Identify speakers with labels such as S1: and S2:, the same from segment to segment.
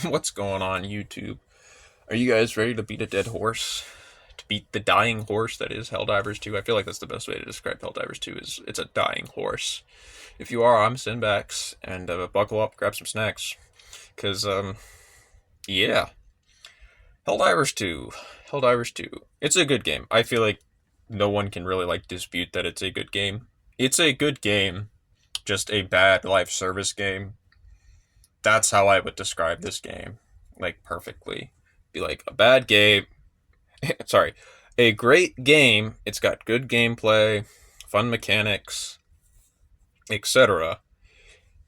S1: What's going on, YouTube? Are you guys ready to beat a dead horse? To beat the dying horse that is Helldivers 2? I feel like that's the best way to describe Helldivers 2 is it's a dying horse. If you are, I'm Sinbax, and buckle up, grab some snacks. Because, yeah. Helldivers 2. Helldivers 2. It's a good game. I feel like no one can really, dispute that it's a good game. It's a good game, just a bad live service game. That's how I would describe this game, perfectly. Be like a bad game. Sorry, a great game. It's got good gameplay, fun mechanics, etc.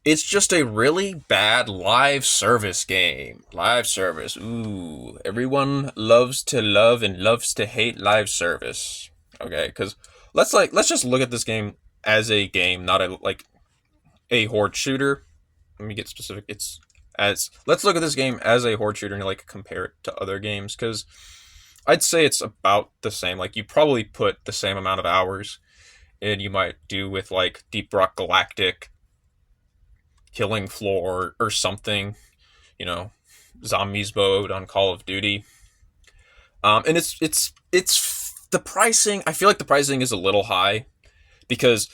S1: It's just a really bad live service game. Live service. Ooh, everyone loves to love and loves to hate live service. Okay, because let's just look at this game as a game, not a horde shooter. Let me get specific. It's as Let's look at this game as a horde shooter and compare it to other games, because I'd say it's about the same. You probably put the same amount of hours and you might do with Deep Rock Galactic, Killing Floor, or something, you know, Zombies mode on Call of Duty. And it's the pricing. I feel like the pricing is a little high because,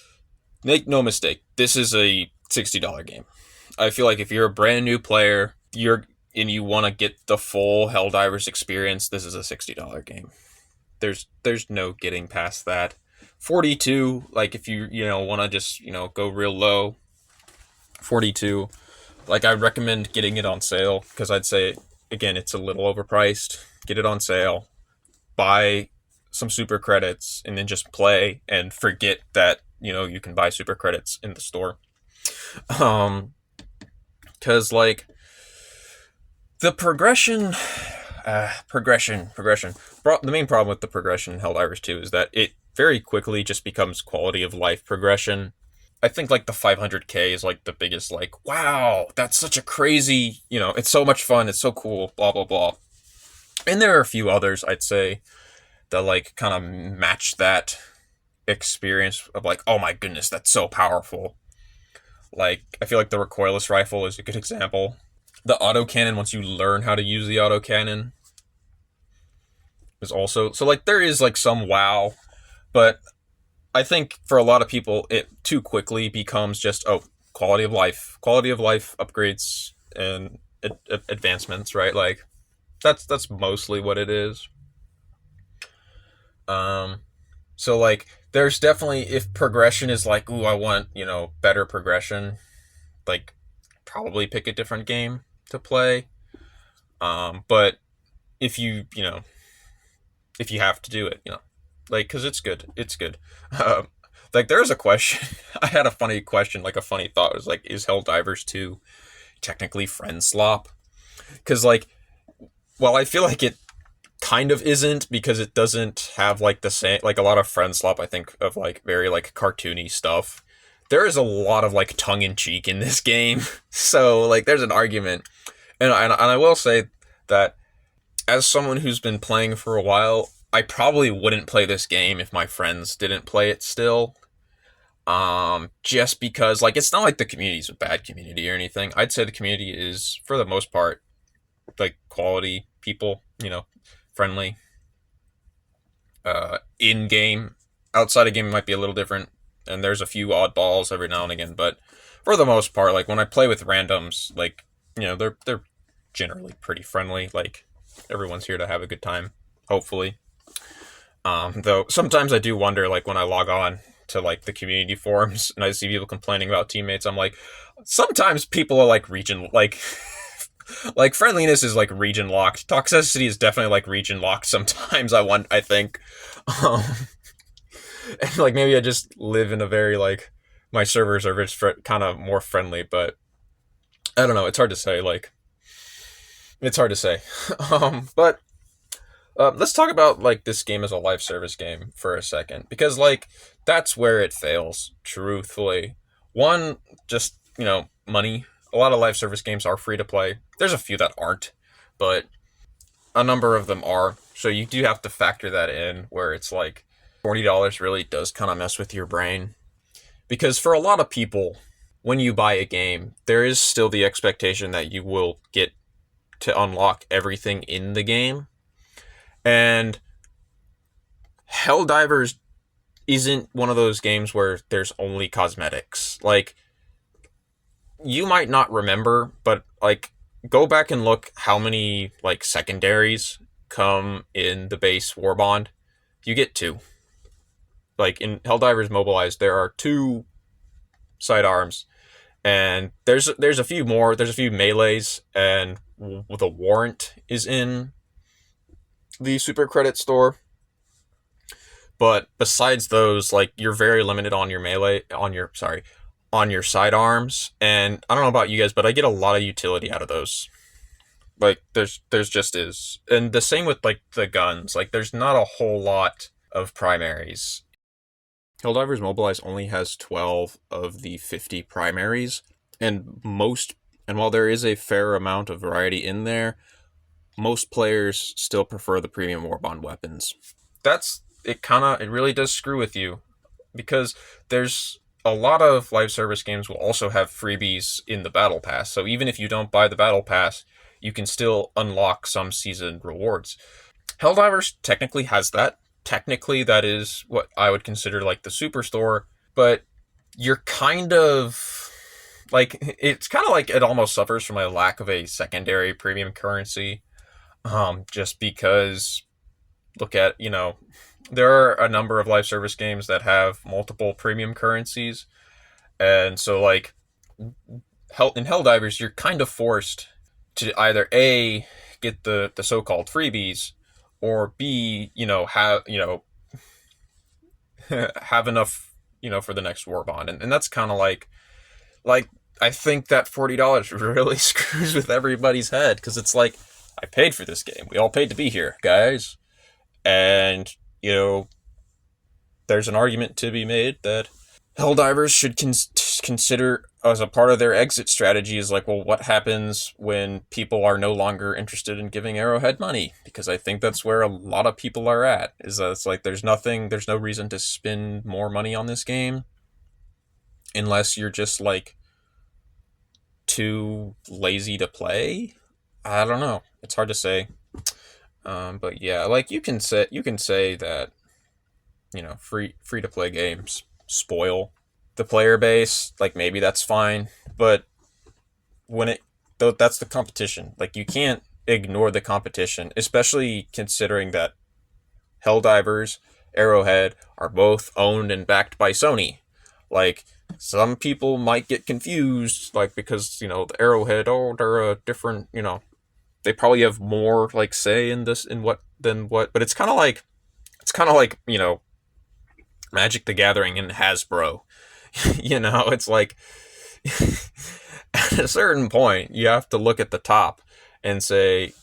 S1: make no mistake, this is a $60 game. I feel like if you're a brand new player, you want to get the full Helldivers experience, this is a $60 game. There's no getting past that. 42, if you want to just go real low, 42. I'd recommend getting it on sale, because I'd say again it's a little overpriced. Get it on sale, buy some super credits, and then just play and forget that you can buy super credits in the store. Because the progression. The main problem with the progression in Helldivers 2 is that it very quickly just becomes quality of life progression. I think the 500k is the biggest wow, that's such a crazy, it's so much fun, it's so cool, blah blah blah. And there are a few others I'd say that kind of match that experience of oh my goodness, that's so powerful. I feel like the recoilless rifle is a good example. The autocannon, once you learn how to use the autocannon, is also so there is some wow, but I think for a lot of people it too quickly becomes just quality of life upgrades and advancements, right? That's mostly what it is. So there's definitely, if progression is ooh, I want better progression, probably pick a different game to play. But if you if you have to do it, because it's good. There's a question. I had a funny question, a funny thought. It was is Helldivers 2 technically friend slop? Because well, I feel like it kind of isn't, because it doesn't have the same, a lot of friend slop I think of very cartoony stuff. There is a lot of tongue-in-cheek in this game. So there's an argument. And I will say that as someone who's been playing for a while, I probably wouldn't play this game if my friends didn't play it still. Just because it's not the community's a bad community or anything. I'd say the community is, for the most part, quality people, friendly. In game, outside of game it might be a little different, and there's a few oddballs every now and again, but for the most part, when I play with randoms, they're generally pretty friendly. Everyone's here to have a good time, hopefully. Though sometimes I do wonder, when I log on to the community forums and I see people complaining about teammates, I'm sometimes people are region friendliness is region locked. Toxicity is definitely region locked sometimes. I think. And maybe I just live in a very my servers are just kind of more friendly, but I don't know. It's hard to say. It's hard to say. But let's talk about this game as a live service game for a second, because that's where it fails. Truthfully, one, just money. A lot of live service games are free to play. There's a few that aren't, but a number of them are. So you do have to factor that in, where it's $40 really does kind of mess with your brain. Because for a lot of people, when you buy a game, there is still the expectation that you will get to unlock everything in the game. And Helldivers isn't one of those games where there's only cosmetics. Like, you might not remember, but like, go back and look how many like secondaries come in the base Warbond. You get 2. Like in Helldivers Mobilized, there are 2 sidearms, and there's a few more. There's a few melees, and the warrant is in the super credit store. But besides those, like, you're very limited on your melee, on your sidearms. And I don't know about you guys, but I get a lot of utility out of those. Like, there's just is. And the same with like the guns. Like, there's not a whole lot of primaries. Helldivers Mobilize only has 12 of the 50 primaries, and while there is a fair amount of variety in there, most players still prefer the premium Warbond weapons. It really does screw with you, because there's a lot of live service games will also have freebies in the battle pass. So even if you don't buy the battle pass, you can still unlock some season rewards. Helldivers technically has that. Technically, that is what I would consider like the superstore, but you're kind of like, it's kind of like it almost suffers from a lack of a secondary premium currency. Just because, look at, there are a number of live service games that have multiple premium currencies, and so like in Helldivers, you're kind of forced to either A, get the so-called freebies, or B, have enough, for the next Warbond. And that's kind of like I think that $40 really screws with everybody's head, because it's like, I paid for this game. We all paid to be here, guys. And, there's an argument to be made that Helldivers should consider as a part of their exit strategy is like, well, what happens when people are no longer interested in giving Arrowhead money? Because I think that's where a lot of people are at, is that it's like, there's no reason to spend more money on this game unless you're just like too lazy to play. I don't know. It's hard to say. But yeah, like, you can say that, free to play games spoil the player base. Like, maybe that's fine, but that's the competition. Like, you can't ignore the competition, especially considering that Helldivers, Arrowhead are both owned and backed by Sony. Like, some people might get confused, like, because, the Arrowhead, they're a different, they probably have more like say in this but it's kind of like Magic the Gathering and Hasbro. It's like, at a certain point you have to look at the top and say,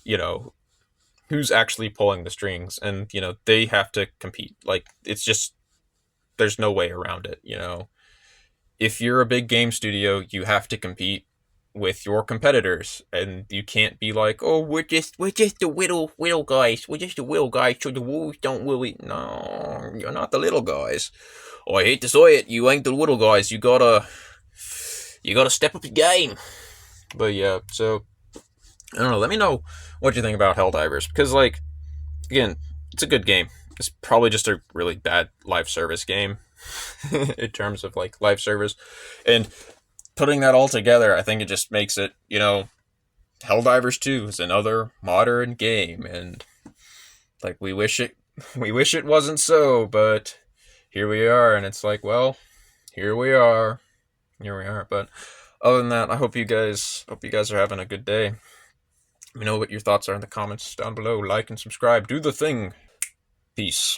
S1: who's actually pulling the strings, and they have to compete. Like, it's just, there's no way around it. If you're a big game studio, you have to compete with your competitors, and you can't be like, oh, we're just the little guys. We're just the little guys, so the wolves don't really. No, you're not the little guys. Oh, I hate to say it, you ain't the little guys. You gotta step up your game. But yeah, so I don't know. Let me know what you think about Helldivers, because, like, again, it's a good game. It's probably just a really bad live service game in terms of like live service, and putting that all together, I think it just makes it, Helldivers 2 is another modern game, and like, we wish it wasn't so, but here we are, and it's like, well, here we are. But other than that, I hope you guys are having a good day. Let me know what your thoughts are in the comments down below. Like and subscribe. Do the thing. Peace.